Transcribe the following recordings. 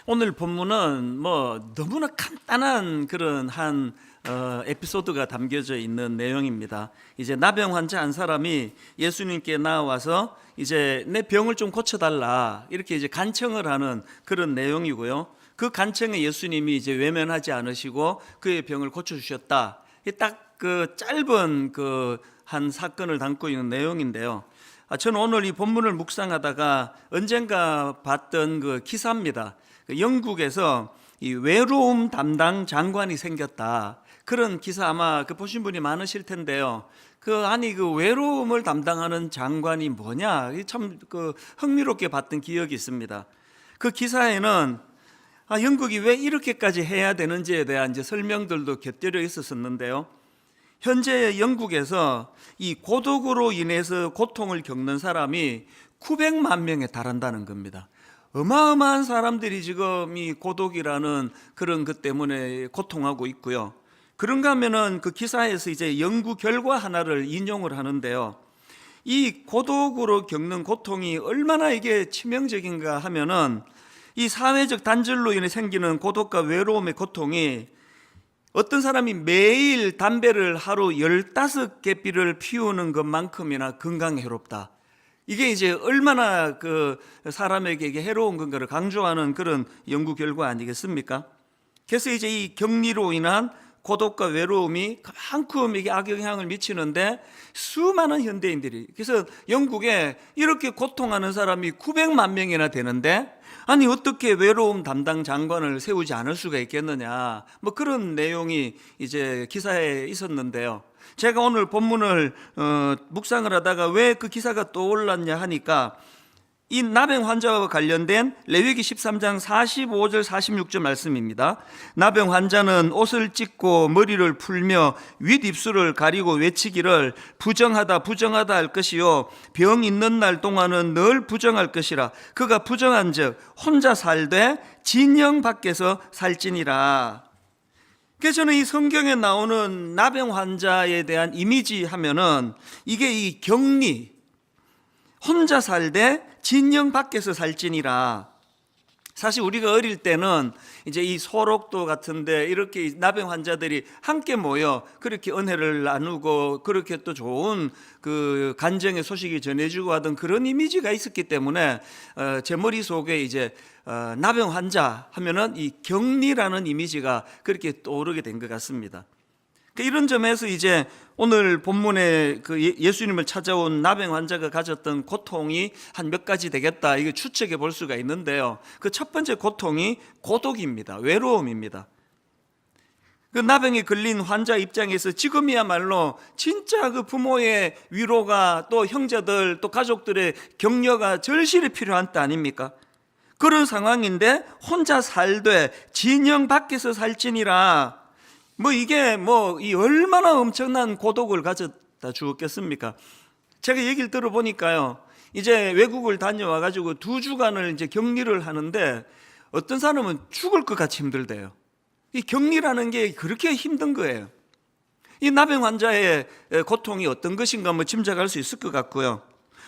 오늘 본문은 너무나 간단한 그런 한 에피소드가 담겨져 있는 내용입니다. 이제 나병 환자 한 사람이 예수님께 나와서 이제 내 병을 좀 고쳐달라 이렇게 이제 간청을 하는 그런 내용이고요. 그 간청에 예수님이 이제 외면하지 않으시고 그의 병을 고쳐주셨다. 딱 그 짧은 그 한 사건을 담고 있는 내용인데요. 저는 오늘 이 본문을 묵상하다가 언젠가 봤던 그 기사입니다. 영국에서 이 외로움 담당 장관이 생겼다. 그런 기사 아마 보신 분이 많으실 텐데요. 그 외로움을 담당하는 장관이 뭐냐? 참 흥미롭게 봤던 기억이 있습니다. 그 기사에는 영국이 왜 이렇게까지 해야 되는지에 대한 이제 설명들도 곁들여 있었는데요. 현재 영국에서 이 고독으로 인해서 고통을 겪는 사람이 900만 명에 달한다는 겁니다. 어마어마한 사람들이 지금 이 고독이라는 그런 것 때문에 고통하고 있고요. 그런가 하면은 그 기사에서 이제 연구 결과 하나를 인용을 하는데요. 이 고독으로 겪는 고통이 얼마나 이게 치명적인가 하면은 이 사회적 단절로 인해 생기는 고독과 외로움의 고통이 어떤 사람이 매일 담배를 하루 15개비를 피우는 것만큼이나 건강에 해롭다. 이게 이제 얼마나 그 사람에게 해로운 건가를 강조하는 그런 연구 결과 아니겠습니까? 그래서 이제 이 격리로 인한 고독과 외로움이 그만큼 이게 악영향을 미치는데 수많은 현대인들이, 그래서 영국에 이렇게 고통하는 사람이 900만 명이나 되는데 아니 어떻게 외로움 담당 장관을 세우지 않을 수가 있겠느냐, 그런 내용이 이제 기사에 있었는데요. 제가 오늘 본문을 묵상을 하다가 왜 그 기사가 떠올랐냐 하니까 이 나병 환자와 관련된 레위기 13장 45절 46절 말씀입니다. 나병 환자는 옷을 찢고 머리를 풀며 윗입술을 가리고 외치기를 부정하다 부정하다 할 것이요 병 있는 날 동안은 늘 부정할 것이라. 그가 부정한즉 혼자 살되 진영 밖에서 살지니라. 그래서 저는 이 성경에 나오는 나병 환자에 대한 이미지 하면은 이게 이 격리, 혼자 살되 진영 밖에서 살지니라. 사실 우리가 어릴 때는 이제 이 소록도 같은데 이렇게 나병 환자들이 함께 모여 그렇게 은혜를 나누고 그렇게 또 좋은 그 간증의 소식이 전해지고 하던 그런 이미지가 있었기 때문에 제 머릿속에 이제 나병 환자 하면은 이 격리라는 이미지가 그렇게 떠오르게 된 것 같습니다. 이런 점에서 이제 오늘 본문에 그 예수님을 찾아온 나병 환자가 가졌던 고통이 한 몇 가지 되겠다, 이거 추측해 볼 수가 있는데요. 그 첫 번째 고통이 고독입니다. 외로움입니다. 그 나병에 걸린 환자 입장에서 지금이야말로 진짜 그 부모의 위로가 또 형제들 또 가족들의 격려가 절실히 필요한 때 아닙니까? 그런 상황인데 혼자 살되 진영 밖에서 살지니라. 이게 이 얼마나 엄청난 고독을 가졌다 주었겠습니까? 제가 얘기를 들어보니까요, 이제 외국을 다녀와가지고 2주간을 이제 격리를 하는데 어떤 사람은 죽을 것 같이 힘들대요. 이 격리라는 게 그렇게 힘든 거예요. 이 나병 환자의 고통이 어떤 것인가 짐작할 수 있을 것 같고요.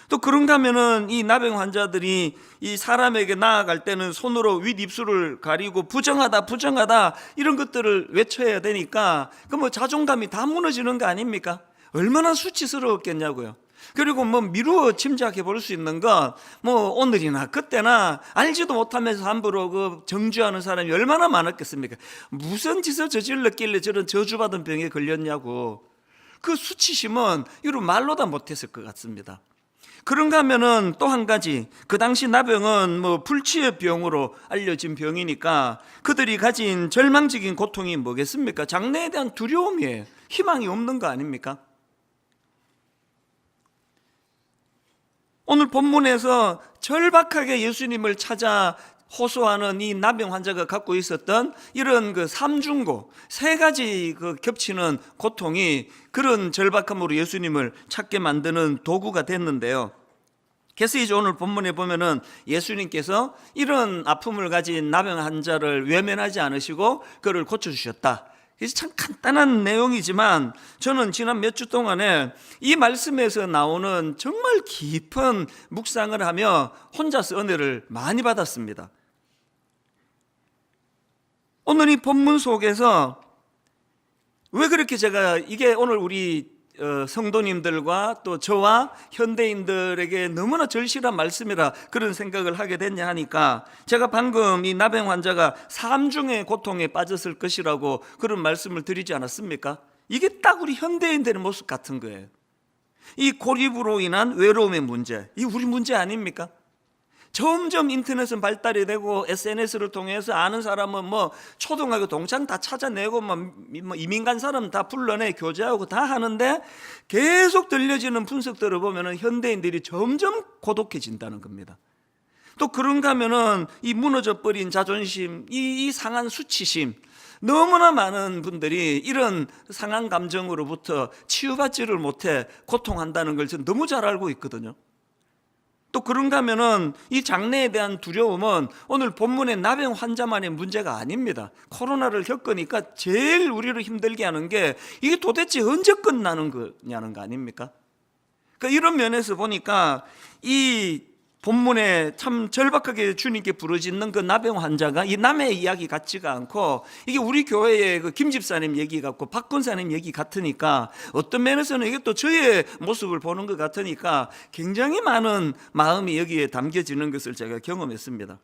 또 그런가 하면은 이 나병 환자들이 이 사람에게 나아갈 때는 손으로 윗입술을 가리고 부정하다 부정하다 이런 것들을 외쳐야 되니까 자존감이 다 무너지는 거 아닙니까? 얼마나 수치스러웠겠냐고요. 그리고 미루어 짐작해 볼 수 있는 건 오늘이나 그때나 알지도 못하면서 함부로 정죄하는 사람이 얼마나 많았겠습니까? 무슨 짓을 저질렀길래 저런 저주받은 병에 걸렸냐고. 그 수치심은 이루 말로 다 못했을 것 같습니다. 그런가 하면은 또 한 가지, 그 당시 나병은 불치의 병으로 알려진 병이니까 그들이 가진 절망적인 고통이 뭐겠습니까? 장래에 대한 두려움이에요. 희망이 없는 거 아닙니까? 오늘 본문에서 절박하게 예수님을 찾아 호소하는 이 나병 환자가 갖고 있었던 이런 삼중고, 3가지 겹치는 고통이 그런 절박함으로 예수님을 찾게 만드는 도구가 됐는데요. 그래서 이제 오늘 본문에 보면은 예수님께서 이런 아픔을 가진 나병 환자를 외면하지 않으시고 그를 고쳐주셨다. 그래서 참 간단한 내용이지만 저는 지난 몇 주 동안에 이 말씀에서 나오는 정말 깊은 묵상을 하며 혼자서 은혜를 많이 받았습니다. 오늘 이 본문 속에서 왜 그렇게 제가 이게 오늘 우리 성도님들과 또 저와 현대인들에게 너무나 절실한 말씀이라 그런 생각을 하게 됐냐 하니까, 제가 방금 이 나병 환자가 삼중의 고통에 빠졌을 것이라고 그런 말씀을 드리지 않았습니까? 이게 딱 우리 현대인들의 모습 같은 거예요. 이 고립으로 인한 외로움의 문제, 이 우리 문제 아닙니까? 점점 인터넷은 발달이 되고 SNS를 통해서 아는 사람은 뭐 초등학교 동창 다 찾아내고 뭐 이민 간 사람 다 불러내 교제하고 다 하는데, 계속 들려지는 분석들을 보면은 현대인들이 점점 고독해진다는 겁니다. 또 그런가 하면은 이 무너져 버린 자존심, 이 상한 수치심, 너무나 많은 분들이 이런 상한 감정으로부터 치유받지를 못해 고통한다는 걸 저는 너무 잘 알고 있거든요. 또 그런가 하면은 이 장래에 대한 두려움은 오늘 본문의 나병 환자만의 문제가 아닙니다. 코로나를 겪으니까 제일 우리를 힘들게 하는 게 이게 도대체 언제 끝나는 거냐는 거 아닙니까? 그러니까 이런 면에서 보니까 이 본문에 참 절박하게 주님께 부르짖는 그 나병 환자가 이 남의 이야기 같지가 않고, 이게 우리 교회의 그 김 집사님 얘기 같고 박 권사님 얘기 같으니까, 어떤 면에서는 이게 또 저의 모습을 보는 것 같으니까 굉장히 많은 마음이 여기에 담겨지는 것을 제가 경험했습니다.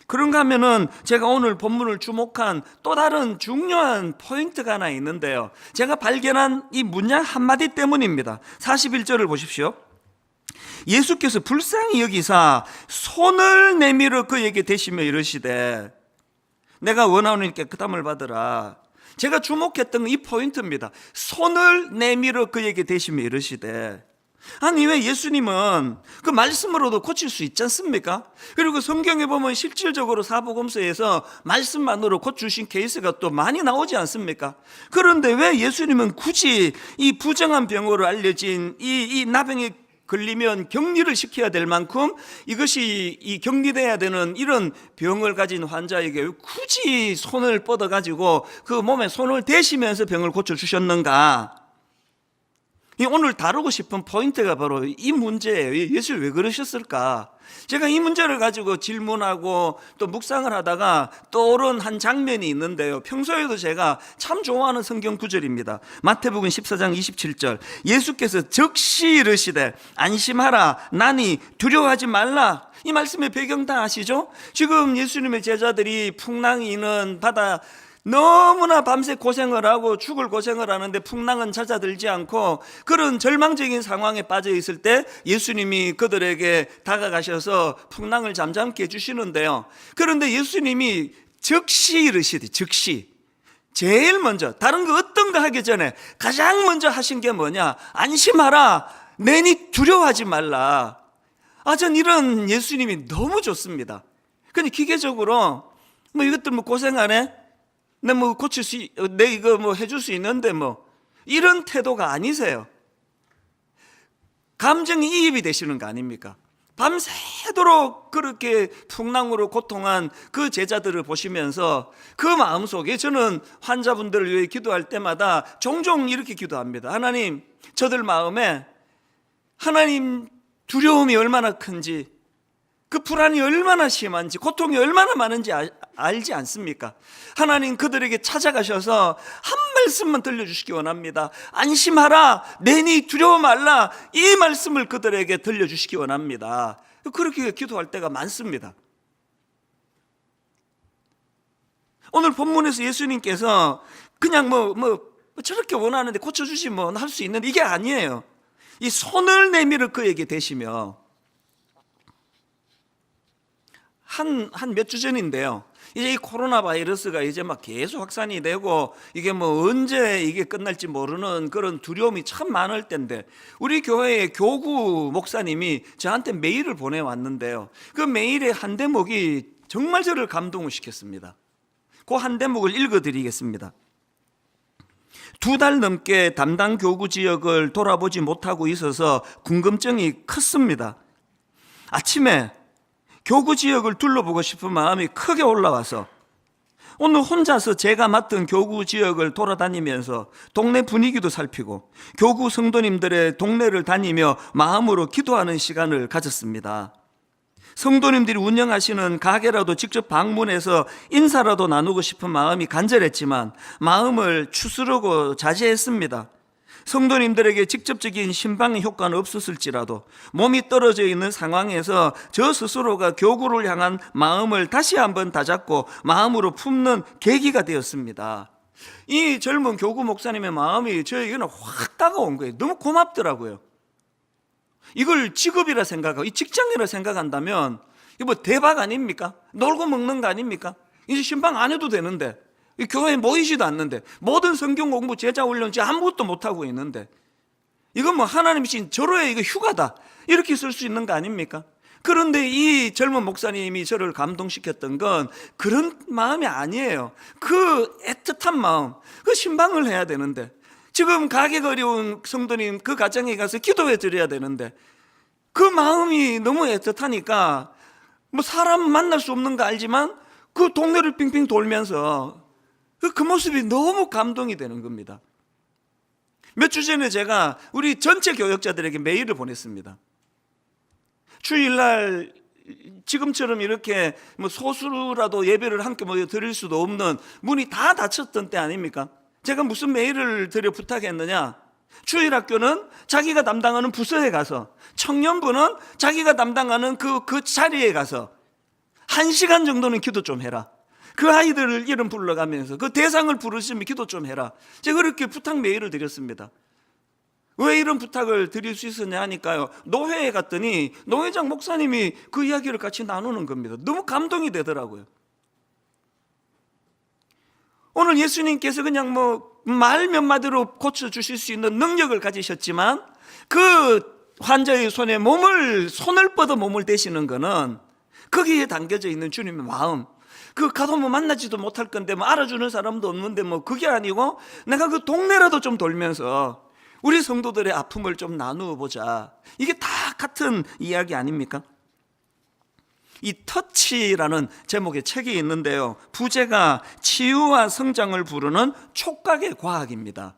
그런가 하면은 제가 오늘 본문을 주목한 또 다른 중요한 포인트가 하나 있는데요, 제가 발견한 이 문장 한마디 때문입니다. 41절을 보십시오. 예수께서 불쌍히 여기사 손을 내밀어 그에게 대시며 이르시되 내가 원하오니 깨끗함을 받으라. 제가 주목했던 이 포인트입니다. 손을 내밀어 그에게 대시며 이르시되, 아니 왜 예수님은 그 말씀으로도 고칠 수 있지 않습니까? 그리고 성경에 보면 실질적으로 사복음서에서 말씀만으로 고치신 케이스가 또 많이 나오지 않습니까? 그런데 왜 예수님은 굳이 이 부정한 병으로 알려진 이 나병에 걸리면 격리를 시켜야 될 만큼 이것이 이 격리돼야 되는 이런 병을 가진 환자에게 굳이 손을 뻗어가지고 그 몸에 손을 대시면서 병을 고쳐주셨는가? 오늘 다루고 싶은 포인트가 바로 이 문제예요. 예수 왜 그러셨을까? 제가 이 문제를 가지고 질문하고 또 묵상을 하다가 떠오른 한 장면이 있는데요, 평소에도 제가 참 좋아하는 성경 구절입니다. 마태복음 14장 27절, 예수께서 즉시 이르시되 안심하라 나니 두려워하지 말라. 이 말씀의 배경 다 아시죠? 지금 예수님의 제자들이 풍랑이 있는 바다 너무나 밤새 고생을 하고 죽을 고생을 하는데 풍랑은 잦아들지 않고 그런 절망적인 상황에 빠져 있을 때 예수님이 그들에게 다가가셔서 풍랑을 잠잠케 해주시는데요, 그런데 예수님이 즉시 이르시되, 즉시 제일 먼저 다른 거 어떤 거 하기 전에 가장 먼저 하신 게 뭐냐? 안심하라 내니 두려워하지 말라. 전 이런 예수님이 너무 좋습니다. 근데 기계적으로 뭐 이것들 뭐 고생하네, 내 뭐 고칠 수, 내 이거 뭐 해줄 수 있는데 뭐 이런 태도가 아니세요. 감정이 이입이 되시는 거 아닙니까? 밤새도록 그렇게 풍랑으로 고통한 그 제자들을 보시면서 그 마음속에, 저는 환자분들을 위해 기도할 때마다 종종 이렇게 기도합니다. 하나님, 저들 마음에 하나님 두려움이 얼마나 큰지, 그 불안이 얼마나 심한지, 고통이 얼마나 많은지 알지 않습니까? 하나님, 그들에게 찾아가셔서 한 말씀만 들려주시기 원합니다. 안심하라 내니 두려워 말라, 이 말씀을 그들에게 들려주시기 원합니다. 그렇게 기도할 때가 많습니다. 오늘 본문에서 예수님께서 그냥 저렇게 원하는데 고쳐주시면 할 수 있는데 이게 아니에요. 이 손을 내밀어 그에게 대시며, 한 몇 주 전인데요, 이제 이 코로나 바이러스가 이제 막 계속 확산이 되고 이게 뭐 언제 이게 끝날지 모르는 그런 두려움이 참 많을 때인데, 우리 교회의 교구 목사님이 저한테 메일을 보내왔는데요, 그 메일의 한 대목이 정말 저를 감동을 시켰습니다. 그 한 대목을 읽어드리겠습니다. 2달 넘게 담당 교구 지역을 돌아보지 못하고 있어서 궁금증이 컸습니다. 아침에 교구 지역을 둘러보고 싶은 마음이 크게 올라와서 오늘 혼자서 제가 맡은 교구 지역을 돌아다니면서 동네 분위기도 살피고 교구 성도님들의 동네를 다니며 마음으로 기도하는 시간을 가졌습니다. 성도님들이 운영하시는 가게라도 직접 방문해서 인사라도 나누고 싶은 마음이 간절했지만 마음을 추스르고 자제했습니다. 성도님들에게 직접적인 신방의 효과는 없었을지라도 몸이 떨어져 있는 상황에서 저 스스로가 교구를 향한 마음을 다시 한번 다잡고 마음으로 품는 계기가 되었습니다. 이 젊은 교구 목사님의 마음이 저에게는 확 다가온 거예요. 너무 고맙더라고요. 이걸 직업이라 생각하고 이 직장이라 생각한다면 이거 뭐 대박 아닙니까? 놀고 먹는 거 아닙니까? 이제 신방 안 해도 되는데, 이 교회에 모이지도 않는데, 모든 성경 공부 제자 훈련 아무것도 못하고 있는데, 이건 뭐 하나님이 신 절호의 이거 휴가다 이렇게 쓸 수 있는 거 아닙니까? 그런데 이 젊은 목사님이 저를 감동시켰던 건 그런 마음이 아니에요. 그 애틋한 마음, 그 신방을 해야 되는데, 지금 가게가 어려운 성도님 그 가정에 가서 기도해 드려야 되는데, 그 마음이 너무 애틋하니까 뭐 사람 만날 수 없는 거 알지만 그 동네를 빙빙 돌면서 그 모습이 너무 감동이 되는 겁니다. 몇 주 전에 제가 우리 전체 교역자들에게 메일을 보냈습니다. 주일날 지금처럼 이렇게 뭐 소수라도 예배를 함께 모여 드릴 수도 없는 문이 다 닫혔던 때 아닙니까? 제가 무슨 메일을 드려 부탁했느냐? 주일학교는 자기가 담당하는 부서에 가서, 청년부는 자기가 담당하는 그 자리에 가서 1시간 정도는 기도 좀 해라. 그 아이들을 이름 불러가면서 그 대상을 부르시면 기도 좀 해라. 제가 그렇게 부탁 메일을 드렸습니다. 왜 이런 부탁을 드릴 수 있었냐 하니까요, 노회에 갔더니 노회장 목사님이 그 이야기를 같이 나누는 겁니다. 너무 감동이 되더라고요. 오늘 예수님께서 그냥 뭐 말 몇 마디로 고쳐주실 수 있는 능력을 가지셨지만 그 환자의 손에 손을 뻗어 몸을 대시는 거는 거기에 담겨져 있는 주님의 마음, 그 가도 뭐 만나지도 못할 건데 뭐 알아주는 사람도 없는데 뭐 그게 아니고 내가 그 동네라도 좀 돌면서 우리 성도들의 아픔을 좀 나누어 보자. 이게 다 같은 이야기 아닙니까? 이 터치라는 제목의 책이 있는데요, 부제가 치유와 성장을 부르는 촉각의 과학입니다.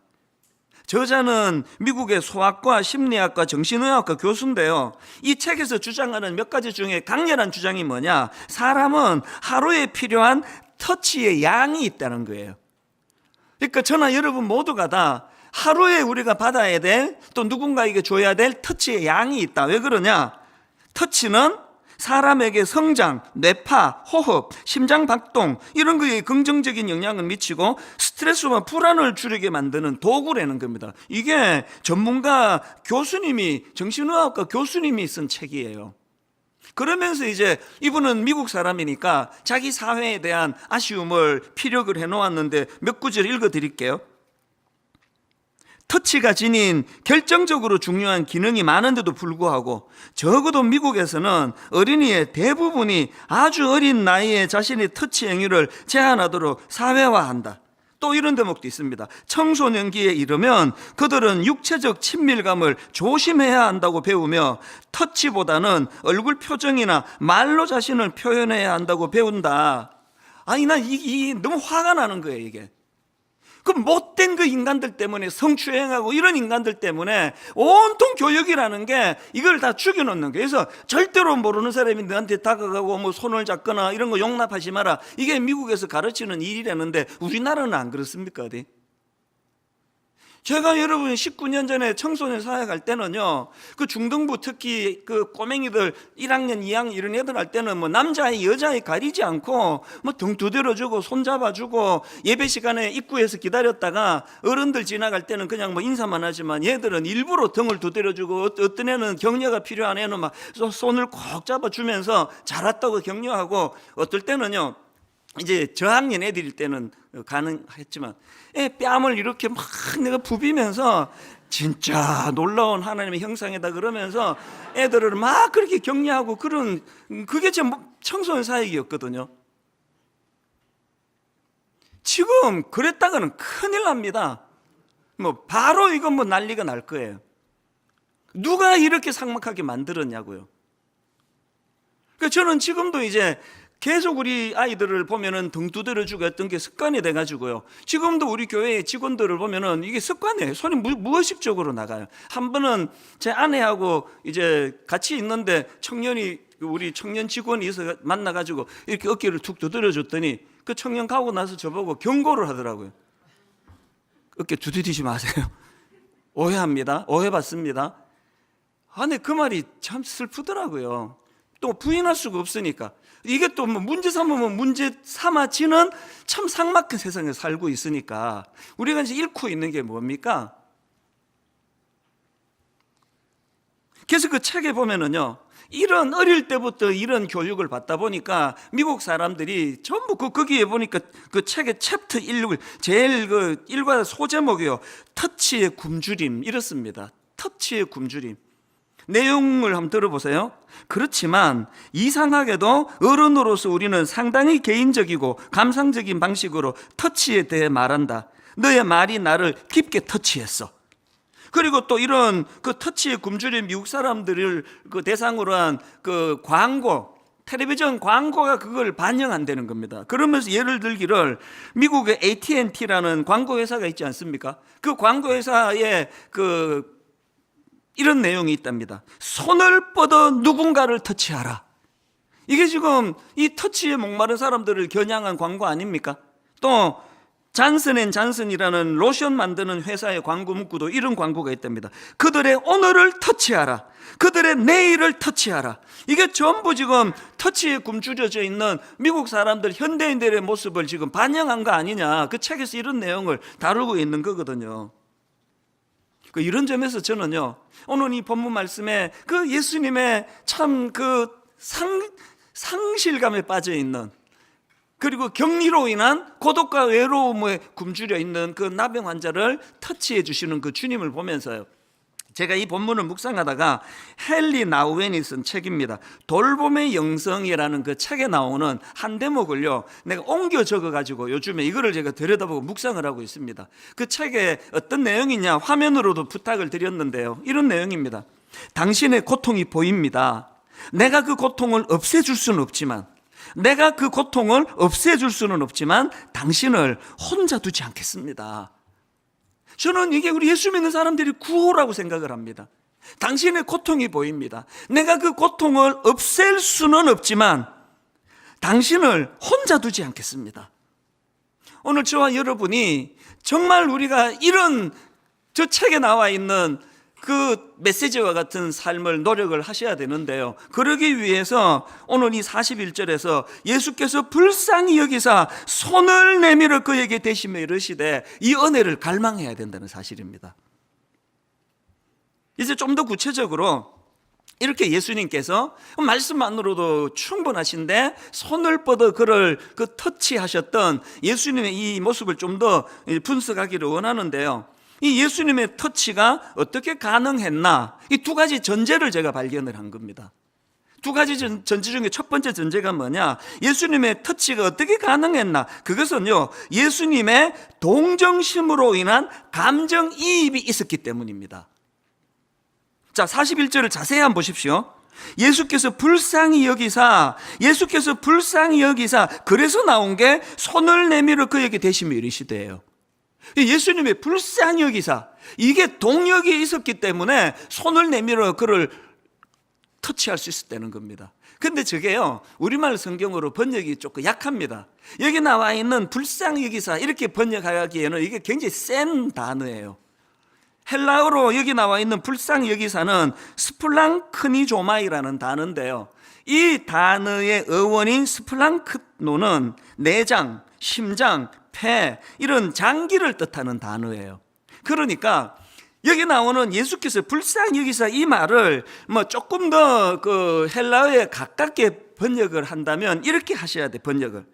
저자는 미국의 소아과, 심리학과, 정신의학과 교수인데요, 이 책에서 주장하는 몇 가지 중에 강렬한 주장이 뭐냐, 사람은 하루에 필요한 터치의 양이 있다는 거예요. 그러니까 저나 여러분 모두가 다 하루에 우리가 받아야 될, 또 누군가에게 줘야 될 터치의 양이 있다. 왜 그러냐? 터치는 사람에게 성장, 뇌파, 호흡, 심장 박동 이런 거에 긍정적인 영향을 미치고 스트레스와 불안을 줄이게 만드는 도구라는 겁니다. 이게 전문가 교수님이, 정신의학과 교수님이 쓴 책이에요. 그러면서 이제 이분은 미국 사람이니까 자기 사회에 대한 아쉬움을 피력을 해놓았는데 몇 구절 읽어드릴게요. 터치가 지닌 결정적으로 중요한 기능이 많은데도 불구하고 적어도 미국에서는 어린이의 대부분이 아주 어린 나이에 자신의 터치 행위를 제한하도록 사회화한다. 또 이런 대목도 있습니다. 청소년기에 이르면 그들은 육체적 친밀감을 조심해야 한다고 배우며 터치보다는 얼굴 표정이나 말로 자신을 표현해야 한다고 배운다. 아니 난 너무 화가 나는 거예요 이게. 그 못된 그 인간들 때문에, 성추행하고 이런 인간들 때문에 온통 교육이라는 게 이걸 다 죽여놓는 거예요. 그래서 절대로 모르는 사람이 너한테 다가가고 뭐 손을 잡거나 이런 거 용납하지 마라. 이게 미국에서 가르치는 일이라는데 우리나라는 안 그렇습니까? 어디? 제가 여러분 19년 전에 청소년 사회 갈 때는요, 그 중등부 특히 그 꼬맹이들 1학년, 2학년 이런 애들 할 때는 뭐 남자애, 여자애 가리지 않고 뭐 등 두드려주고 손 잡아주고 예배 시간에 입구에서 기다렸다가 어른들 지나갈 때는 그냥 뭐 인사만 하지만 얘들은 일부러 등을 두드려주고 어떤 애는 격려가 필요한 애는 막 손을 꼭 잡아주면서 잘 왔다고 격려하고 어떨 때는요, 이제 저학년 애들일 때는 가능했지만 뺨을 이렇게 막 내가 부비면서 진짜 놀라운 하나님의 형상이다 그러면서 애들을 막 그렇게 격려하고 그런, 그게 제 청소년 사역이었거든요. 지금 그랬다가는 큰일 납니다. 뭐 바로 이건 뭐 난리가 날 거예요. 누가 이렇게 삭막하게 만들었냐고요. 그러니까 저는 지금도 이제 계속 우리 아이들을 보면은 등 두드려주고 했던 게 습관이 돼가지고요. 지금도 우리 교회 직원들을 보면은 이게 습관이에요. 손이 무의식적으로 나가요. 한 번은 제 아내하고 이제 같이 있는데 청년이 우리 청년 직원이 있어 만나가지고 이렇게 어깨를 툭 두드려 줬더니 그 청년 가고 나서 저보고 경고를 하더라고요. 어깨 두드리지 마세요. 오해합니다. 오해받습니다. 근데 그 말이 참 슬프더라고요. 또 부인할 수가 없으니까. 이게 또 뭐 문제 삼으면 문제 삼아지는 참 삭막한 세상에 살고 있으니까 우리가 이제 잃고 있는 게 뭡니까? 그래서 그 책에 보면은요, 이런 어릴 때부터 이런 교육을 받다 보니까 미국 사람들이 전부 거기에 보니까 그 책의 챕터 1, 제일 그 일과 소제목이요, 터치의 굶주림, 이렇습니다. 터치의 굶주림. 내용을 한번 들어보세요. 그렇지만 이상하게도 어른으로서 우리는 상당히 개인적이고 감상적인 방식으로 터치에 대해 말한다. 너의 말이 나를 깊게 터치했어. 그리고 또 이런 그 터치에 굶주린 미국 사람들을 그 대상으로 한 그 광고, 텔레비전 광고가 그걸 반영한다는 겁니다. 그러면서 예를 들기를 미국의 AT&T라는 광고 회사가 있지 않습니까? 그 광고 회사에 그 이런 내용이 있답니다. 손을 뻗어 누군가를 터치하라. 이게 지금 이 터치에 목마른 사람들을 겨냥한 광고 아닙니까? 또 잔슨앤잔슨이라는 로션 만드는 회사의 광고 문구도 이런 광고가 있답니다. 그들의 오늘을 터치하라. 그들의 내일을 터치하라. 이게 전부 지금 터치에 굶주려져 있는 미국 사람들, 현대인들의 모습을 지금 반영한 거 아니냐. 그 책에서 이런 내용을 다루고 있는 거거든요. 이런 점에서 저는요, 오늘 이 본문 말씀에 그 예수님의 참 그 상실감에 빠져 있는, 그리고 격리로 인한 고독과 외로움에 굶주려 있는 그 나병 환자를 터치해 주시는 그 주님을 보면서요, 제가 이 본문을 묵상하다가 헨리 나우엔이 쓴 책입니다. 돌봄의 영성이라는 그 책에 나오는 한 대목을요, 내가 옮겨 적어가지고 요즘에 이거를 제가 들여다보고 묵상을 하고 있습니다. 그 책에 어떤 내용이냐, 화면으로도 부탁을 드렸는데요, 이런 내용입니다. 당신의 고통이 보입니다. 내가 그 고통을 없애줄 수는 없지만, 당신을 혼자 두지 않겠습니다. 저는 이게 우리 예수 믿는 사람들이 구호라고 생각을 합니다. 당신의 고통이 보입니다. 내가 그 고통을 없앨 수는 없지만 당신을 혼자 두지 않겠습니다. 오늘 저와 여러분이 정말 우리가 이런 저 책에 나와 있는 그 메시지와 같은 삶을 노력을 하셔야 되는데요, 그러기 위해서 오늘 이 41절에서 예수께서 불쌍히 여기사 손을 내밀어 그에게 대시며 이르시되, 이 은혜를 갈망해야 된다는 사실입니다. 이제 좀 더 구체적으로 이렇게 예수님께서 말씀만으로도 충분하신데 손을 뻗어 그를 그 터치하셨던 예수님의 이 모습을 좀 더 분석하기를 원하는데요, 이 예수님의 터치가 어떻게 가능했나, 이 두 가지 전제를 제가 발견을 한 겁니다. 두 가지 전제 중에 첫 번째 전제가 뭐냐, 예수님의 터치가 어떻게 가능했나, 그것은요, 예수님의 동정심으로 인한 감정이입이 있었기 때문입니다. 자, 41절을 자세히 한번 보십시오. 예수께서 불쌍히 여기사, 그래서 나온 게 손을 내밀어 그에게 대시며 이르시되요. 예수님의 불쌍히 여기사, 이게 동력이 있었기 때문에 손을 내밀어 그를 터치할 수 있었다는 겁니다. 근데 저게요, 우리말 성경으로 번역이 조금 약합니다. 여기 나와 있는 불쌍히 여기사 이렇게 번역하기에는 이게 굉장히 센 단어예요. 헬라어로 여기 나와 있는 불쌍히 여기사는 스플랑크니조마이라는 단어인데요, 이 단어의 어원인 스플랑크노는 내장, 심장, 폐, 이런 장기를 뜻하는 단어예요. 그러니까 여기 나오는 예수께서 불쌍히 여기사, 이 말을 뭐 조금 더 그 헬라어에 가깝게 번역을 한다면 이렇게 하셔야 돼. 번역을,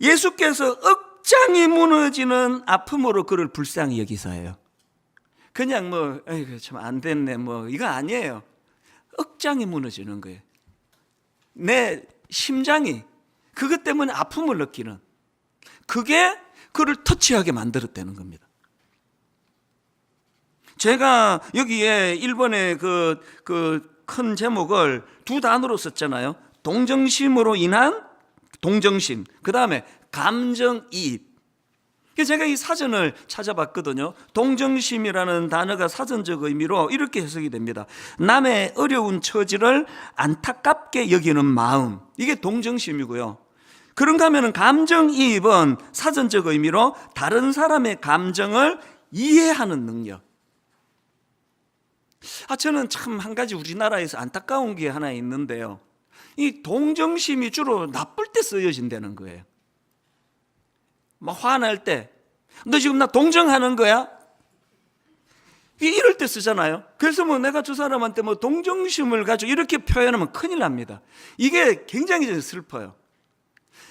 예수께서 억장이 무너지는 아픔으로 그를 불쌍히 여기사예요. 그냥 뭐 에이구 참 안 됐네 뭐 이거 아니에요. 억장이 무너지는 거예요. 내 심장이 그것 때문에 아픔을 느끼는, 그게 그를 터치하게 만들었다는 겁니다. 제가 여기에 1번에 그 큰 제목을 두 단어로 썼잖아요. 동정심으로 인한 동정심, 그 다음에 감정이입. 제가 이 사전을 찾아봤거든요. 동정심이라는 단어가 사전적 의미로 이렇게 해석이 됩니다. 남의 어려운 처지를 안타깝게 여기는 마음, 이게 동정심이고요. 그런가 하면 감정이입은 사전적 의미로 다른 사람의 감정을 이해하는 능력. 저는 참 한 가지 우리나라에서 안타까운 게 하나 있는데요. 이 동정심이 주로 나쁠 때 쓰여진다는 거예요. 막 화날 때, 너 지금 나 동정하는 거야? 이럴 때 쓰잖아요. 그래서 내가 저 사람한테 동정심을 가지고 이렇게 표현하면 큰일 납니다. 이게 굉장히 슬퍼요.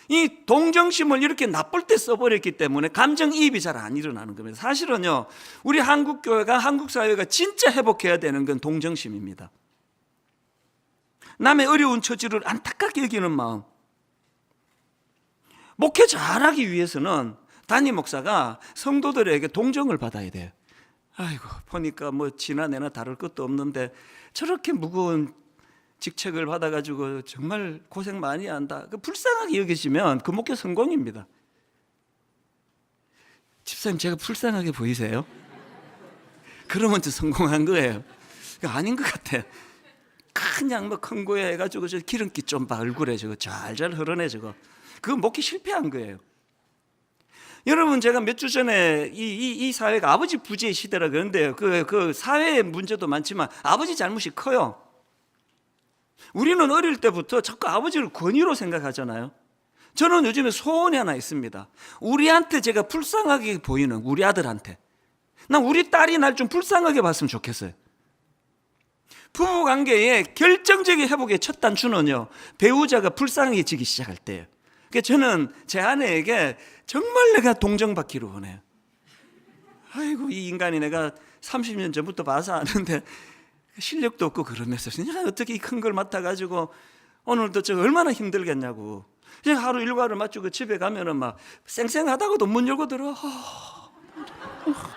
이 동정심을 이렇게 나쁠 때 써버렸기 때문에 감정이입이 잘 안 일어나는 겁니다. 사실은요, 우리 한국교회가, 한국사회가 진짜 회복해야 되는 건 동정심입니다. 남의 어려운 처지를 안타깝게 여기는 마음. 목회 잘하기 위해서는 담임 목사가 성도들에게 동정을 받아야 돼요. 아이고, 보니까 지나내나 다를 것도 없는데 저렇게 무거운 직책을 받아가지고 정말 고생 많이 한다. 불쌍하게 여기시면 그 목회 성공입니다. 집사님, 제가 불쌍하게 보이세요? 그러면 저 성공한 거예요. 아닌 것 같아요. 그냥 큰 거에 해가지고 저 기름기 좀 봐, 얼굴에 저거 잘잘 흐르네 저거. 그거 먹기 실패한 거예요. 여러분, 제가 몇 주 전에 이 사회가 아버지 부재의 시대라 그러는데요. 그 사회의 문제도 많지만 아버지 잘못이 커요. 우리는 어릴 때부터 자꾸 아버지를 권위로 생각하잖아요. 저는 요즘에 소원이 하나 있습니다. 우리한테 제가 불쌍하게 보이는 우리 아들한테, 난 우리 딸이 날 좀 불쌍하게 봤으면 좋겠어요. 부부관계의 결정적인 회복의 첫 단추는요, 배우자가 불쌍해지기 시작할 때예요. 그러니까 저는 제 아내에게 정말 내가 동정받기를 원해요. 아이고, 이 인간이 내가 30년 전부터 봐서 아는데 실력도 없고 그러면서 어떻게 이 큰 걸 맡아가지고 오늘도 저 얼마나 힘들겠냐고. 그냥 하루 일과를 마치고 집에 가면은 막 쌩쌩하다고도 문 열고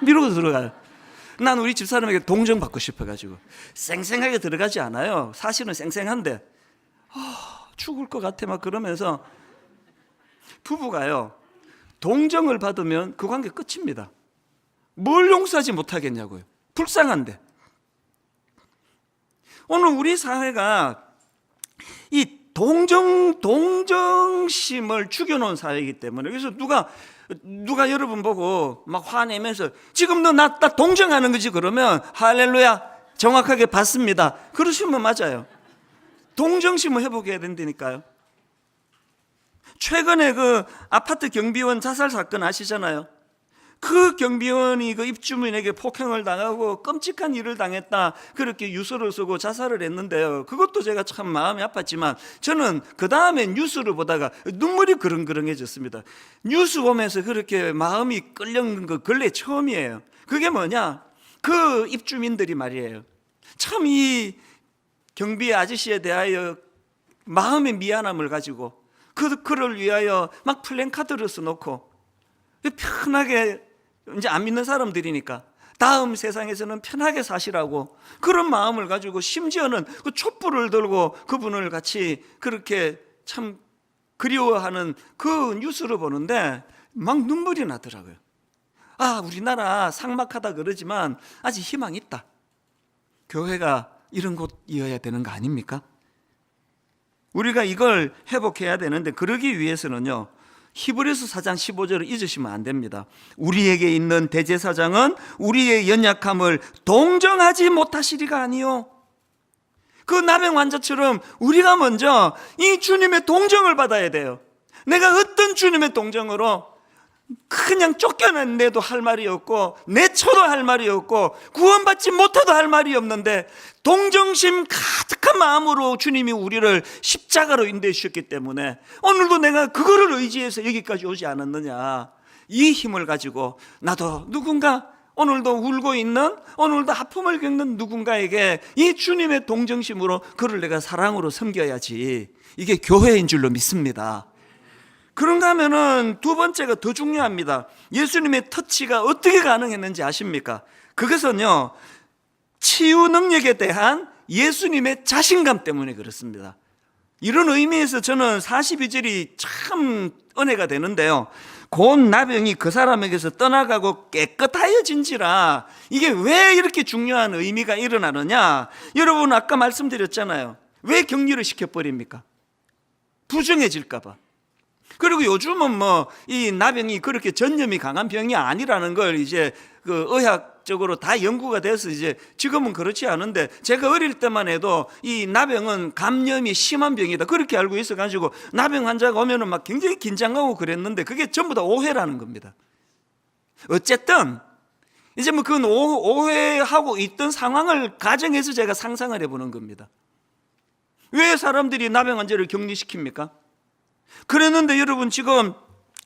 미루고 들어가요. 난 우리 집사람에게 동정받고 싶어가지고 쌩쌩하게 들어가지 않아요. 사실은 쌩쌩한데 죽을 것 같아 막 그러면서. 부부가요, 동정을 받으면 그 관계 끝입니다. 뭘 용서하지 못하겠냐고요. 불쌍한데. 오늘 우리 사회가 이 동정심을 죽여놓은 사회이기 때문에, 그래서 누가 여러분 보고 막 화내면서 지금 너 나 동정하는 거지 그러면 할렐루야, 정확하게 받습니다. 그러시면 맞아요. 동정심을 회복해야 된다니까요. 최근에 그 아파트 경비원 자살 사건 아시잖아요. 그 경비원이 그 입주민에게 폭행을 당하고 끔찍한 일을 당했다, 그렇게 유서를 쓰고 자살을 했는데요. 그것도 제가 참 마음이 아팠지만 저는 그 다음에 뉴스를 보다가 눈물이 그렁그렁해졌습니다. 뉴스 보면서 그렇게 마음이 끌려는 거 근래 처음이에요. 그게 뭐냐, 그 입주민들이 말이에요, 참 이 경비 아저씨에 대하여 마음의 미안함을 가지고 그를 위하여 막 플랜카드를 써놓고 편하게, 이제 안 믿는 사람들이니까 다음 세상에서는 편하게 사시라고 그런 마음을 가지고, 심지어는 그 촛불을 들고 그분을 같이 그렇게 참 그리워하는 그 뉴스를 보는데 막 눈물이 나더라고요. 우리나라 삭막하다 그러지만 아직 희망이 있다. 교회가 이런 곳이어야 되는 거 아닙니까? 우리가 이걸 회복해야 되는데, 그러기 위해서는요, 히브리서 4장 15절을 잊으시면 안 됩니다. 우리에게 있는 대제사장은 우리의 연약함을 동정하지 못하시리가 아니요. 그 나병 환자처럼 우리가 먼저 이 주님의 동정을 받아야 돼요. 내가 어떤 주님의 동정으로 그냥 쫓겨났는데도 할 말이 없고 내쳐도 할 말이 없고 구원받지 못해도 할 말이 없는데, 동정심 가득한 마음으로 주님이 우리를 십자가로 인도해 주셨기 때문에 오늘도 내가 그거를 의지해서 여기까지 오지 않았느냐, 이 힘을 가지고 나도 누군가, 오늘도 울고 있는, 오늘도 아픔을 겪는 누군가에게 이 주님의 동정심으로 그를 내가 사랑으로 섬겨야지, 이게 교회인 줄로 믿습니다. 그런가 하면은 두 번째가 더 중요합니다. 예수님의 터치가 어떻게 가능했는지 아십니까? 그것은요, 치유 능력에 대한 예수님의 자신감 때문에 그렇습니다. 이런 의미에서 저는 42절이 참 은혜가 되는데요, 곧 나병이 그 사람에게서 떠나가고 깨끗하여진지라. 이게 왜 이렇게 중요한 의미가 일어나느냐? 여러분 아까 말씀드렸잖아요. 왜 격리를 시켜버립니까? 부정해질까 봐. 그리고 요즘은 뭐 이 나병이 그렇게 전염이 강한 병이 아니라는 걸 이제 그 의학적으로 다 연구가 돼서 이제 지금은 그렇지 않은데, 제가 어릴 때만 해도 이 나병은 감염이 심한 병이다 그렇게 알고 있어가지고 나병 환자가 오면은 막 굉장히 긴장하고 그랬는데, 그게 전부 다 오해라는 겁니다. 어쨌든 이제 뭐 그 오해하고 있던 상황을 가정해서 제가 상상을 해보는 겁니다. 왜 사람들이 나병 환자를 격리시킵니까? 그랬는데 여러분, 지금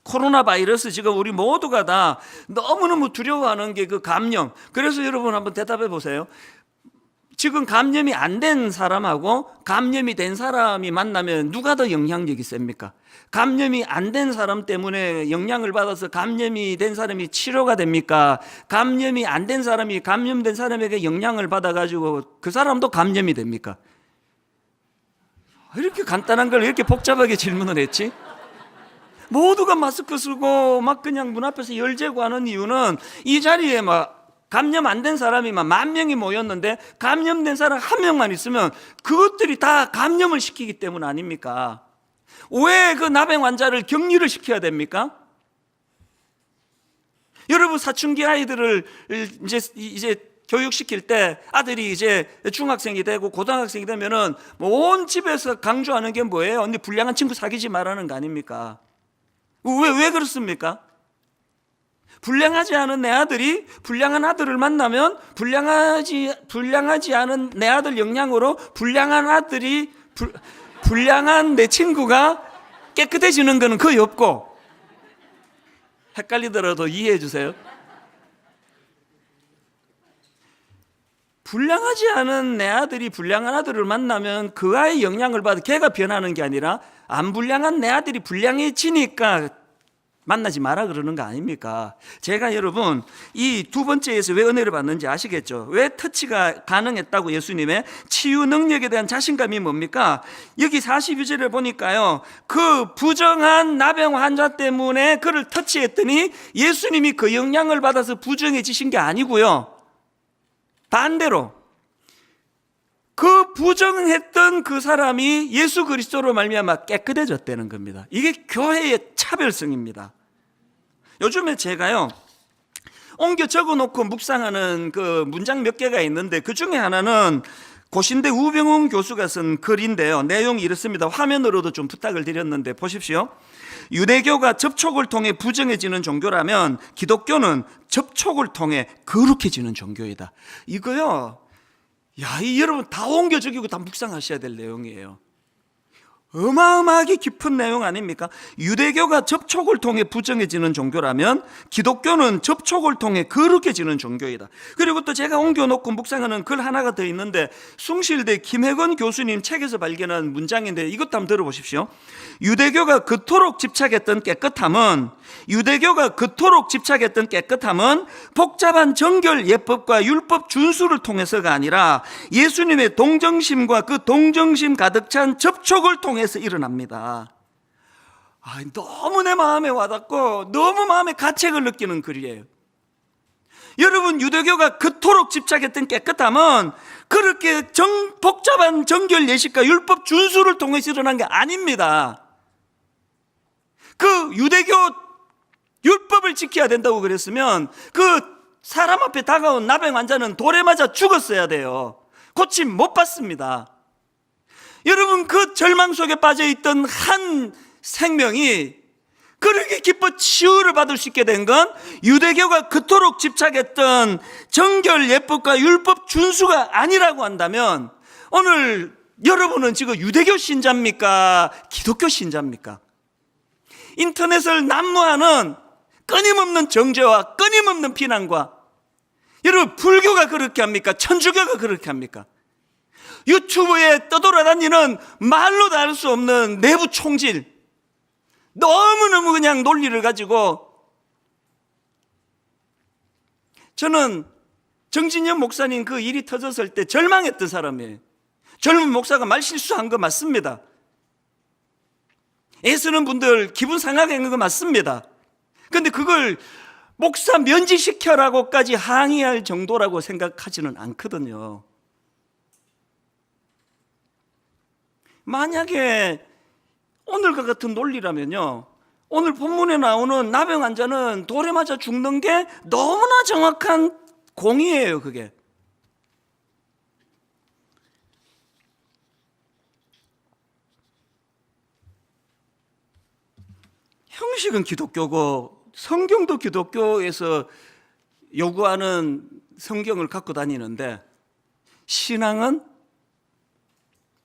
코로나 바이러스 지금 우리 모두가 다 너무너무 두려워하는 게 그 감염. 그래서 여러분 한번 대답해 보세요. 지금 감염이 안 된 사람하고 감염이 된 사람이 만나면 누가 더 영향력이 셉니까? 감염이 안 된 사람 때문에 영향을 받아서 감염이 된 사람이 치료가 됩니까? 감염이 안 된 사람이 감염된 사람에게 영향을 받아가지고 그 사람도 감염이 됩니까? 이렇게 간단한 걸 이렇게 복잡하게 질문을 했지? 모두가 마스크 쓰고 막 그냥 문 앞에서 열재고 하는 이유는, 이 자리에 막 감염 안 된 사람이 막 10,000명이 모였는데 감염된 사람 1명만 있으면 그것들이 다 감염을 시키기 때문 아닙니까? 왜 그 나병 환자를 격리를 시켜야 됩니까? 여러분, 사춘기 아이들을 이제 교육시킬 때 아들이 이제 중학생이 되고 고등학생이 되면은 뭐 온 집에서 강조하는 게 뭐예요? 언니 불량한 친구 사귀지 말라는 거 아닙니까? 왜 그렇습니까? 불량하지 않은 내 아들이 불량한 아들을 만나면 불량하지 않은 내 아들 영향으로 불량한 내 친구가 깨끗해지는 것은 거의 없고, 헷갈리더라도 이해해 주세요. 불량하지 않은 내 아들이 불량한 아들을 만나면 그 아이의 영향을 받아 걔가 변하는 게 아니라, 안 불량한 내 아들이 불량해지니까 만나지 마라 그러는 거 아닙니까? 제가 여러분 이 두 번째에서 왜 은혜를 받는지 아시겠죠? 왜 터치가 가능했다고? 예수님의 치유 능력에 대한 자신감이 뭡니까? 여기 42절을 보니까요, 그 부정한 나병 환자 때문에 그를 터치했더니 예수님이 그 영향을 받아서 부정해지신 게 아니고요, 반대로 그 부정했던 그 사람이 예수 그리스도로 말미암아 깨끗해졌다는 겁니다. 이게 교회의 차별성입니다. 요즘에 제가요 옮겨 적어놓고 묵상하는 그 문장 몇 개가 있는데, 그 중에 하나는 고신대 우병웅 교수가 쓴 글인데요, 내용이 이렇습니다. 화면으로도 좀 부탁을 드렸는데 보십시오. 유대교가 접촉을 통해 부정해지는 종교라면 기독교는 접촉을 통해 거룩해지는 종교이다. 이거요, 이 여러분 다 옮겨 적이고 다 묵상하셔야 될 내용이에요. 어마어마하게 깊은 내용 아닙니까? 유대교가 접촉을 통해 부정해지는 종교라면 기독교는 접촉을 통해 거룩해지는 종교이다. 그리고 또 제가 옮겨놓고 묵상하는 글 하나가 더 있는데, 숭실대 김혜건 교수님 책에서 발견한 문장인데 이것도 한번 들어보십시오. 유대교가 그토록 집착했던 깨끗함은 복잡한 정결 예법과 율법 준수를 통해서가 아니라 예수님의 동정심과 그 동정심 가득 찬 접촉을 통해서 일어납니다. 너무 내 마음에 와닿고 너무 마음에 가책을 느끼는 글이에요. 여러분, 유대교가 그토록 집착했던 깨끗함은 그렇게 복잡한 정결 예식과 율법 준수를 통해서 일어난 게 아닙니다. 그 유대교 율법을 지켜야 된다고 그랬으면 그 사람 앞에 다가온 나병 환자는 돌에 맞아 죽었어야 돼요. 고침 못 받습니다. 여러분, 그 절망 속에 빠져있던 한 생명이 그렇게 기뻐 치유를 받을 수 있게 된 건 유대교가 그토록 집착했던 정결 예법과 율법 준수가 아니라고 한다면, 오늘 여러분은 지금 유대교 신자입니까? 기독교 신자입니까? 인터넷을 난무하는 끊임없는 정죄와 끊임없는 비난과, 여러분 불교가 그렇게 합니까? 천주교가 그렇게 합니까? 유튜브에 떠돌아다니는 말로 다 할 수 없는 내부 총질, 너무너무 그냥 논리를 가지고. 저는 정진영 목사님 그 일이 터졌을 때 절망했던 사람이에요. 젊은 목사가 말 실수한 거 맞습니다. 애쓰는 분들 기분 상하게 한 거 맞습니다. 근데 그걸 목사 면직시켜라고까지 항의할 정도라고 생각하지는 않거든요. 만약에 오늘과 같은 논리라면요, 오늘 본문에 나오는 나병 환자는 돌에 맞아 죽는 게 너무나 정확한 공의예요. 그게 형식은 기독교고 성경도 기독교에서 요구하는 성경을 갖고 다니는데 신앙은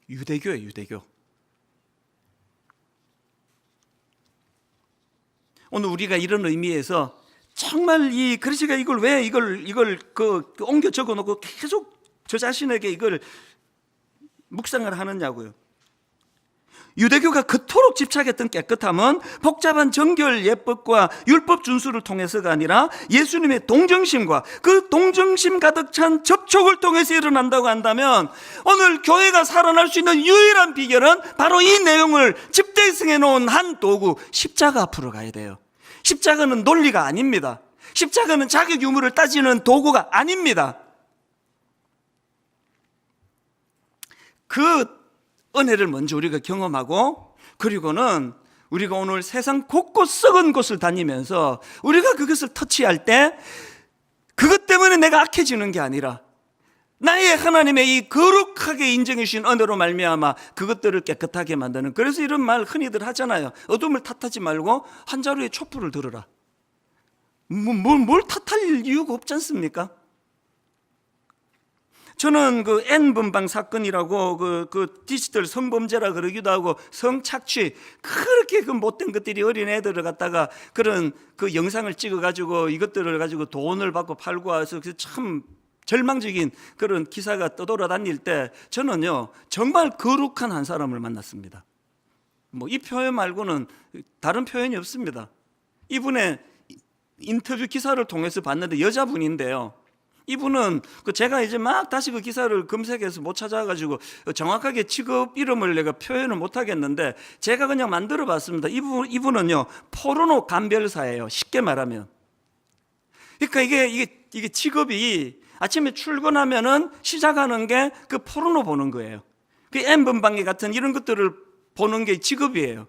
유대교예요. 유대교. 오늘 우리가 이런 의미에서 정말 이 그리스가 이걸 왜 이걸 옮겨 적어 놓고 계속 저 자신에게 이걸 묵상을 하느냐고요. 유대교가 그토록 집착했던 깨끗함은 복잡한 정결 예법과 율법 준수를 통해서가 아니라 예수님의 동정심과 그 동정심 가득 찬 접촉을 통해서 일어난다고 한다면 오늘 교회가 살아날 수 있는 유일한 비결은 바로 이 내용을 집대성해 놓은 한 도구, 십자가 앞으로 가야 돼요. 십자가는 논리가 아닙니다. 십자가는 자격 유무를 따지는 도구가 아닙니다. 그 은혜를 먼저 우리가 경험하고, 그리고는 우리가 오늘 세상 곳곳 썩은 곳을 다니면서 우리가 그것을 터치할 때 그것 때문에 내가 악해지는 게 아니라 나의 하나님의 이 거룩하게 인정해 주신 은혜로 말미암아 그것들을 깨끗하게 만드는, 그래서 이런 말 흔히들 하잖아요. 어둠을 탓하지 말고 한 자루의 촛불을 들어라. 뭘 탓할 이유가 없지 않습니까? 저는 그 N번방 사건이라고 그 디지털 성범죄라 그러기도 하고 성착취, 그렇게 그 못된 것들이 어린 애들을 갖다가 그런 그 영상을 찍어가지고 이것들을 가지고 돈을 받고 팔고 와서 참 절망적인 그런 기사가 떠돌아다닐 때 저는요 정말 거룩한 한 사람을 만났습니다. 뭐 이 표현 말고는 다른 표현이 없습니다. 이분의 인터뷰 기사를 통해서 봤는데 여자분인데요, 이분은 제가 이제 막 다시 그 기사를 검색해서 못 찾아가지고 정확하게 직업 이름을 내가 표현을 못 하겠는데 제가 그냥 만들어 봤습니다. 이분은요 포르노 감별사예요. 쉽게 말하면. 그러니까 이게 직업이 아침에 출근하면은 시작하는 게 그 포르노 보는 거예요. 그 N번방기 같은 이런 것들을 보는 게 직업이에요.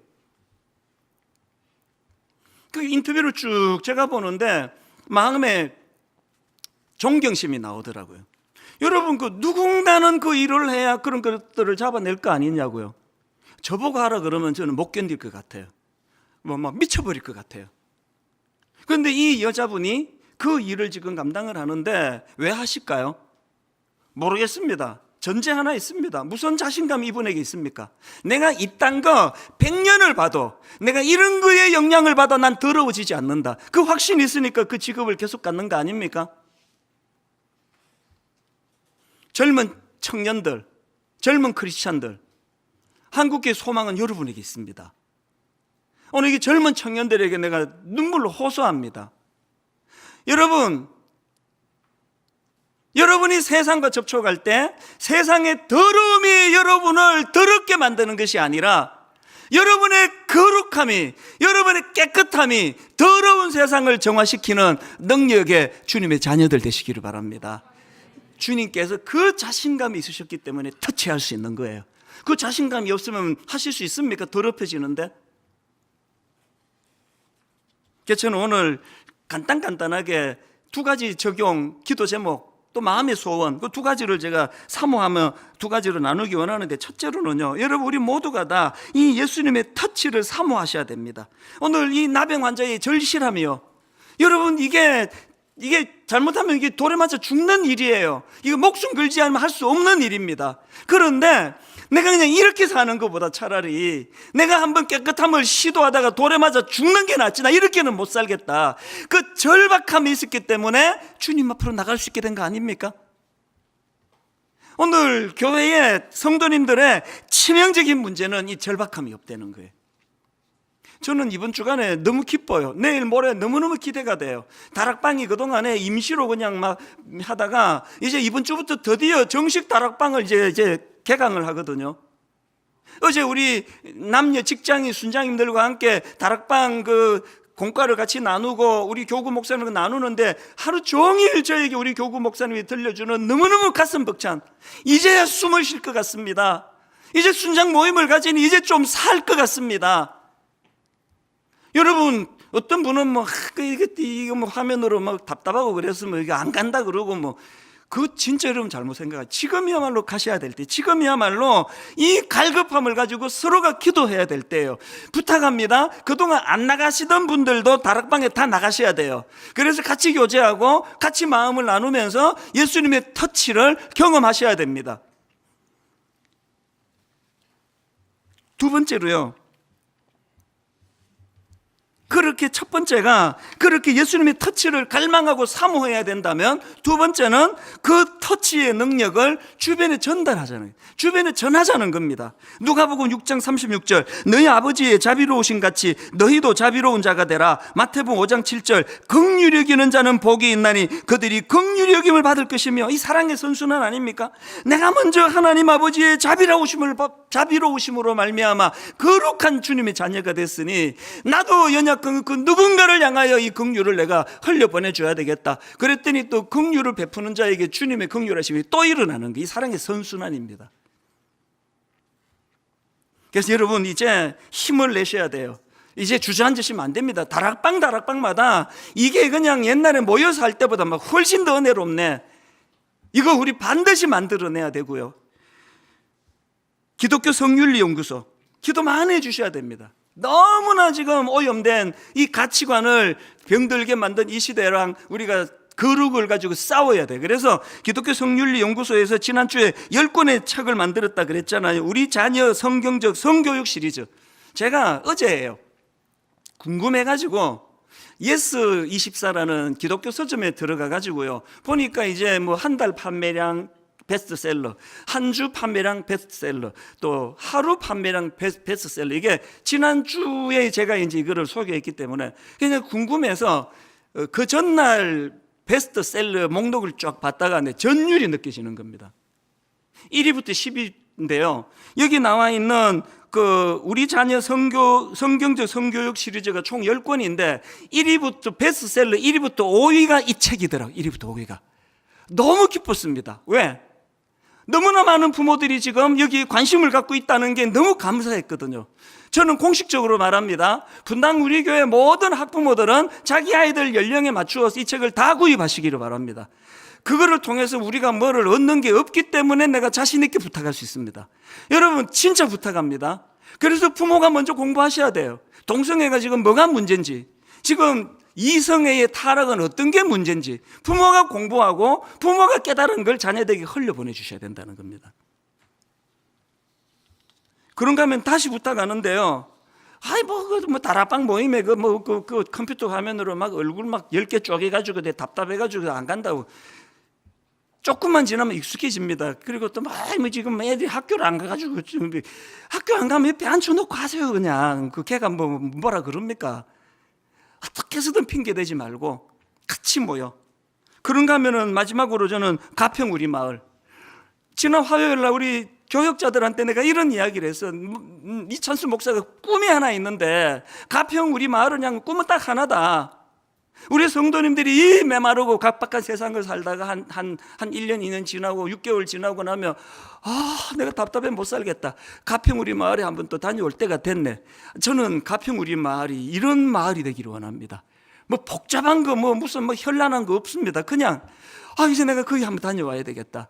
그 인터뷰를 쭉 제가 보는데 마음에 존경심이 나오더라고요. 여러분, 그 누군가는 그 일을 해야 그런 것들을 잡아낼 거 아니냐고요. 저보고 하라 그러면 저는 못 견딜 것 같아요. 막 미쳐버릴 것 같아요. 그런데 이 여자분이 그 일을 지금 감당을 하는데 왜 하실까요? 모르겠습니다. 전제 하나 있습니다. 무슨 자신감이 이분에게 있습니까? 내가 이딴 거 100년을 봐도 내가 이런 거에 영향을 받아 난 더러워지지 않는다. 그 확신이 있으니까 그 직업을 계속 갖는 거 아닙니까? 젊은 청년들, 젊은 크리스찬들, 한국의 소망은 여러분에게 있습니다. 오늘 이 젊은 청년들에게 내가 눈물로 호소합니다. 여러분이 세상과 접촉할 때 세상의 더러움이 여러분을 더럽게 만드는 것이 아니라 여러분의 거룩함이, 여러분의 깨끗함이 더러운 세상을 정화시키는 능력의 주님의 자녀들 되시기를 바랍니다. 주님께서 그 자신감이 있으셨기 때문에 터치할 수 있는 거예요. 그 자신감이 없으면 하실 수 있습니까? 더럽혀지는데. 그래서 저는 오늘 간단하게 두 가지 적용, 기도 제목, 또 마음의 소원, 그 두 가지를 제가 사모하며 두 가지로 나누기 원하는데, 첫째로는요, 여러분 우리 모두가 다 이 예수님의 터치를 사모하셔야 됩니다. 오늘 이 나병 환자의 절실함이요, 여러분 이게 잘못하면 이게 돌에 맞아 죽는 일이에요. 이거 목숨 걸지 않으면 할 수 없는 일입니다. 그런데 내가 그냥 이렇게 사는 것보다 차라리 내가 한번 깨끗함을 시도하다가 돌에 맞아 죽는 게 낫지, 나 이렇게는 못 살겠다. 그 절박함이 있었기 때문에 주님 앞으로 나갈 수 있게 된 거 아닙니까? 오늘 교회의 성도님들의 치명적인 문제는 이 절박함이 없다는 거예요. 저는 이번 주간에 너무 기뻐요. 내일 모레 너무너무 기대가 돼요. 다락방이 그동안에 임시로 그냥 막 하다가 이제 이번 주부터 드디어 정식 다락방을 이제 개강을 하거든요. 어제 우리 남녀 직장인 순장님들과 함께 다락방 그 공과를 같이 나누고 우리 교구 목사님과 나누는데 하루 종일 저에게 우리 교구 목사님이 들려주는 너무너무 가슴 벅찬, 이제야 숨을 쉴 것 같습니다, 이제 순장 모임을 가지니 이제 좀 살 것 같습니다. 여러분, 어떤 분은 이거 화면으로 답답하고 그래서 이거 안 간다 그러고 그거 진짜 여러분 잘못 생각해요. 지금이야말로 가셔야 될 때, 지금이야말로 이 갈급함을 가지고 서로가 기도해야 될 때예요. 부탁합니다. 그동안 안 나가시던 분들도 다락방에 다 나가셔야 돼요. 그래서 같이 교제하고 같이 마음을 나누면서 예수님의 터치를 경험하셔야 됩니다. 두 번째로요, 그렇게 첫 번째가 그렇게 예수님의 터치를 갈망하고 사모해야 된다면, 두 번째는 그 터치의 능력을 주변에 전달하자는, 주변에 전하자는 겁니다. 누가복음 6장 36절, 너희 아버지의 자비로우신 같이 너희도 자비로운 자가 되라. 마태복음 5장 7절, 긍휼히 여기는 자는 복이 있나니 그들이 긍휼히 여김을 받을 것이며. 이 사랑의 선순환 아닙니까? 내가 먼저 하나님 아버지의 자비로우심으로 말미암아 거룩한 주님의 자녀가 됐으니 나도 연약 그 누군가를 향하여 이 긍휼을 내가 흘려보내줘야 되겠다. 그랬더니 또 긍휼을 베푸는 자에게 주님의 긍휼하심이 또 일어나는 게 이 사랑의 선순환입니다. 그래서 여러분, 이제 힘을 내셔야 돼요. 이제 주저앉으시면 안 됩니다. 다락방마다 이게 그냥 옛날에 모여서 할 때보다 훨씬 더 은혜롭네, 이거 우리 반드시 만들어내야 되고요. 기독교 성윤리연구소 기도 많이 해주셔야 됩니다. 너무나 지금 오염된 이 가치관을 병들게 만든 이 시대랑 우리가 거룩을 가지고 싸워야 돼. 그래서 기독교 성윤리연구소에서 지난주에 10권의 책을 만들었다 그랬잖아요. 우리 자녀 성경적 성교육 시리즈. 제가 어제예요, 궁금해가지고 예스24라는 기독교 서점에 들어가가지고요, 보니까 이제 한 달 판매량 베스트셀러, 한 주 판매량 베스트셀러, 또 하루 판매량 베스트셀러, 이게 지난주에 제가 이제 이거를 소개했기 때문에 그냥 궁금해서 그 전날 베스트셀러 목록을 쫙 봤다가 전율이 느껴지는 겁니다. 1위부터 10위인데요, 여기 나와 있는 그 우리 자녀 성경적 성교육 시리즈가 총 10권인데 1위부터 베스트셀러 1위부터 5위가 이 책이더라고요. 1위부터 5위가. 너무 기뻤습니다. 왜? 너무나 많은 부모들이 지금 여기 관심을 갖고 있다는 게 너무 감사했거든요. 저는 공식적으로 말합니다. 분당 우리 교회 모든 학부모들은 자기 아이들 연령에 맞추어서 이 책을 다 구입하시기를 바랍니다. 그거를 통해서 우리가 뭐를 얻는 게 없기 때문에 내가 자신 있게 부탁할 수 있습니다. 여러분, 진짜 부탁합니다. 그래서 부모가 먼저 공부하셔야 돼요. 동성애가 지금 뭐가 문제인지, 지금 이성애의 타락은 어떤 게 문제인지 부모가 공부하고 부모가 깨달은 걸 자녀들에게 흘려보내 주셔야 된다는 겁니다. 그런가 하면 다시 부탁하는데요, 다락방 모임에 그 컴퓨터 화면으로 얼굴 10개 쪼개가지고 내 답답해가지고 안 간다고. 조금만 지나면 익숙해집니다. 그리고 또 지금 애들이 학교를 안 가가지고 학교 안 가면 옆에 앉혀놓고 하세요. 그냥 그 걔가 뭐라 그럽니까? 어떻게 해서든 핑계 대지 말고 같이 모여. 그런가 하면은 마지막으로 저는 가평 우리 마을, 지난 화요일 날 우리 교역자들한테 내가 이런 이야기를 했어. 이찬수 목사가 꿈이 하나 있는데 가평 우리 마을은 그냥 꿈은 딱 하나다. 우리 성도님들이 이 메마르고 각박한 세상을 살다가 한 1년 2년 지나고 6개월 지나고 나면 내가 답답해 못 살겠다, 가평 우리 마을에 한번 또 다녀올 때가 됐네. 저는 가평 우리 마을이 이런 마을이 되기를 원합니다. 복잡한 거 무슨 현란한 거 없습니다. 그냥 이제 내가 거기 한번 다녀와야 되겠다.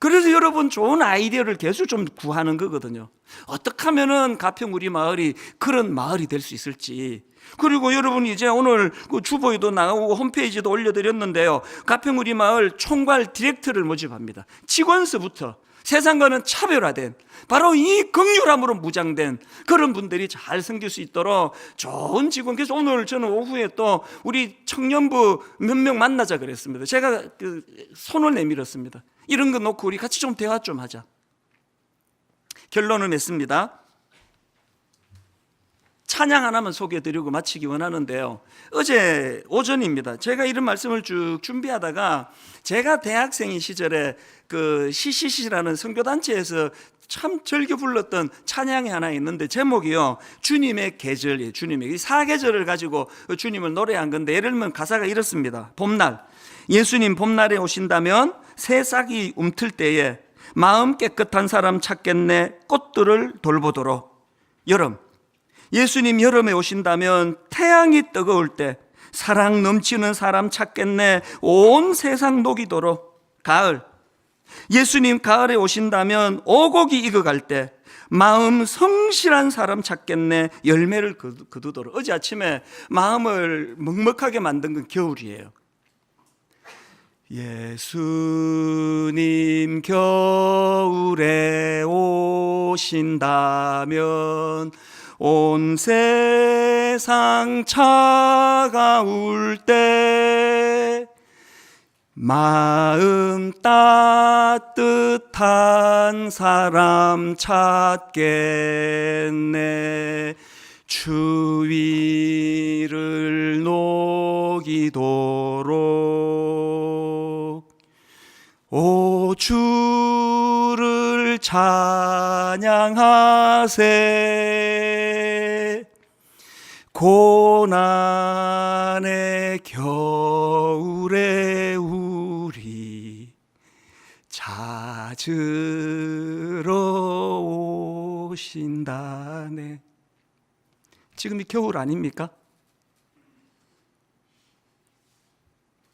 그래서 여러분, 좋은 아이디어를 계속 좀 구하는 거거든요. 어떻게 하면은 가평 우리 마을이 그런 마을이 될 수 있을지. 그리고 여러분, 이제 오늘 그 주보에도 나오고 홈페이지도 올려드렸는데요, 가평 우리 마을 총괄 디렉터를 모집합니다. 직원서부터 세상과는 차별화된, 바로 이 긍휼함으로 무장된 그런 분들이 잘 섬길 수 있도록 좋은 직원. 그래서 오늘 저는 오후에 또 우리 청년부 몇 명 만나자 그랬습니다. 제가 손을 내밀었습니다. 이런 거 놓고 우리 같이 좀 대화 좀 하자. 결론을 맺습니다. 찬양 하나만 소개해드리고 마치기 원하는데요. 어제 오전입니다. 제가 이런 말씀을 쭉 준비하다가 제가 대학생인 시절에 그 CCC라는 선교단체에서 참 즐겨 불렀던 찬양이 하나 있는데 제목이요, 주님의 계절이에요. 주님의 사계절을 가지고 주님을 노래한 건데, 예를 들면 가사가 이렇습니다. 봄날, 예수님 봄날에 오신다면 새싹이 움틀 때에 마음 깨끗한 사람 찾겠네, 꽃들을 돌보도록. 여름, 예수님 여름에 오신다면 태양이 뜨거울 때 사랑 넘치는 사람 찾겠네, 온 세상 녹이도록. 가을, 예수님 가을에 오신다면 오곡이 익어갈 때 마음 성실한 사람 찾겠네, 열매를 거두도록. 어제 아침에 마음을 먹먹하게 만든 건 겨울이에요. 예수님 겨울에 오신다면 온 세상 차가울 때 마음 따뜻한 사람 찾겠네, 추위를 녹이도록. 오 주를 찬양하세, 고난의 겨울에 우리 찾으러 오신다네. 지금이 겨울 아닙니까?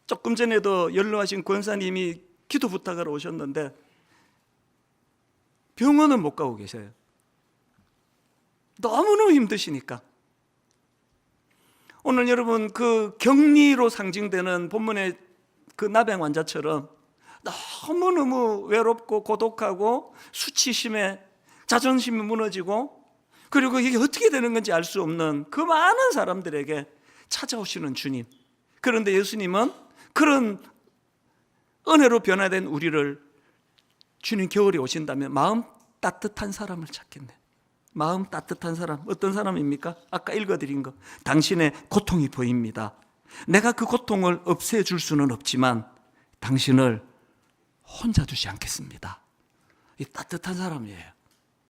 조금 전에도 연로하신 권사님이 기도 부탁하러 오셨는데 병원은 못 가고 계세요. 너무너무 힘드시니까. 오늘 여러분 그 격리로 상징되는 본문의 그 나병 환자처럼 너무너무 외롭고 고독하고 수치심에 자존심이 무너지고, 그리고 이게 어떻게 되는 건지 알 수 없는 그 많은 사람들에게 찾아오시는 주님. 그런데 예수님은 그런 은혜로 변화된 우리를, 주님 겨울에 오신다면 마음 따뜻한 사람을 찾겠네. 마음 따뜻한 사람, 어떤 사람입니까? 아까 읽어드린 거, 당신의 고통이 보입니다. 내가 그 고통을 없애줄 수는 없지만 당신을 혼자 두지 않겠습니다. 이 따뜻한 사람이에요.